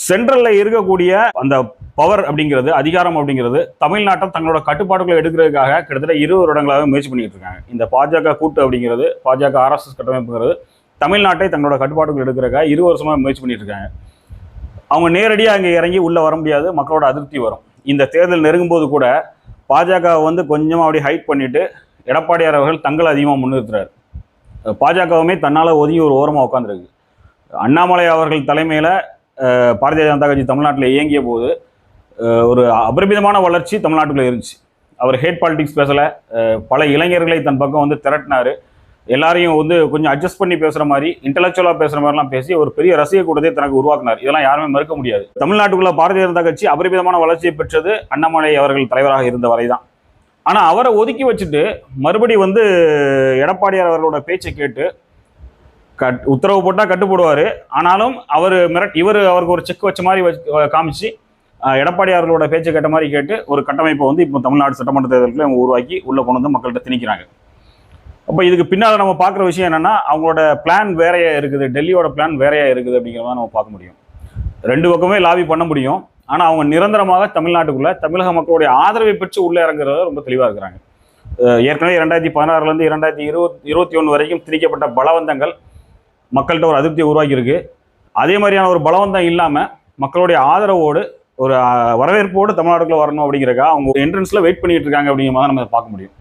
சென்ட்ரல்ல இருக்கக்கூடிய அந்த பவர் அப்படிங்கிறது, அதிகாரம் அப்படிங்கிறது தமிழ்நாட்டை தங்களோட கட்டுப்பாடுகளை எடுக்கிறதுக்காக கிட்டத்தட்ட 20 வருடங்களாக முயற்சி பண்ணிட்டு இருக்காங்க. இந்த பாஜக கூட்டு அப்படிங்கிறது, பாஜக ஆர்எஸ்எஸ் கட்டமைப்புங்கிறது தமிழ்நாட்டை தங்களோட கட்டுப்பாடுகள் எடுக்கிறதுக்காக 20 வருஷமா முயற்சி பண்ணிட்டு இருக்காங்க. அவங்க நேரடியாக அங்கே இறங்கி உள்ள வர முடியாது, மக்களோட அதிருப்தி வரும். இந்த தேர்தல் நெருங்கும் போது கூட பாஜக கொஞ்சமாக அப்படி ஹைட் பண்ணிட்டு எடப்பாடியார் அவர்கள் தங்களை அதிகமாக முன்னிறுத்துறாரு. பாஜகவுமே தன்னால் ஒதுங்கி ஒரு ஓரமாக உட்காந்துருக்கு. அண்ணாமலை அவர்கள் தலைமையில் பாரதிய ஜனதா கட்சி தமிழ்நாட்டில் இயங்கிய போது ஒரு அபரிமிதமான வளர்ச்சி தமிழ்நாட்டுக்குள்ள இருந்துச்சு. அவர் ஹேட் பாலிடிக்ஸ் பேசலை, பல இளைஞர்களை தன் பக்கம் திரட்டினார். எல்லாரையும் கொஞ்சம் அட்ஜஸ்ட் பண்ணி பேசுகிற மாதிரி, இன்டலெக்சுவலாக பேசுகிற மாதிரிலாம் பேசி ஒரு பெரிய ரசிக கூட்டத்தை தனக்கு உருவாக்கினார். இதெல்லாம் யாருமே மறுக்க முடியாது. தமிழ்நாட்டுக்குள்ள பாரதிய ஜனதா கட்சி அபரிமிதமான வளர்ச்சியை பெற்றது அண்ணாமலை அவர்கள் தலைவராக இருந்த வரை தான். ஆனால் அவரை ஒதுக்கி வச்சுட்டு மறுபடி எடப்பாடியார் அவர்களோட பேச்சை கேட்டு உத்தரவு போட்டால் கட்டுப்படுவார். ஆனாலும் அவருக்கு ஒரு செக் வச்ச மாதிரி காமிச்சு எடப்பாடி அவர்களோட பேச்சை கேட்ட மாதிரி கேட்டு ஒரு கட்டமைப்பை இப்போ தமிழ்நாடு சட்டமன்ற தேர்தலுக்குள்ள அவங்க உருவாக்கி உள்ள கொண்டு வந்து மக்கள்கிட்ட திணிக்கிறாங்க. அப்போ இதுக்கு பின்னால் நம்ம பார்க்குற விஷயம் என்னன்னா, அவங்களோட பிளான் வேறையா இருக்குது, டெல்லியோட பிளான் வேறையா இருக்குது அப்படிங்கிறத நம்ம பார்க்க முடியும். ரெண்டு பக்கமே லாபி பண்ண முடியும். ஆனால் அவங்க நிரந்தரமாக தமிழ்நாட்டுக்குள்ள தமிழக மக்களுடைய ஆதரவை பெற்று உள்ளே இறங்குறத ரொம்ப தெளிவாக இருக்கிறாங்க. ஏற்கனவே 2016 2021 வரைக்கும் திணிக்கப்பட்ட பலவந்தங்கள் மக்கள்கிட்ட ஒரு அதிருப்தியை உருவாக்கியிருக்கு. அதே மாதிரியான ஒரு பலவந்தம் இல்லாமல் மக்களுடைய ஆதரவோடு ஒரு வரவேற்போடு தமிழ்நாட்டுக்குள்ள வரணும் அப்படிங்கிறக்கா அவங்க என்ட்ரன்ஸ்ல வெயிட் பண்ணிட்டு இருக்காங்க அப்படிங்கிற மாதிரி நம்ம பார்க்க முடியும்.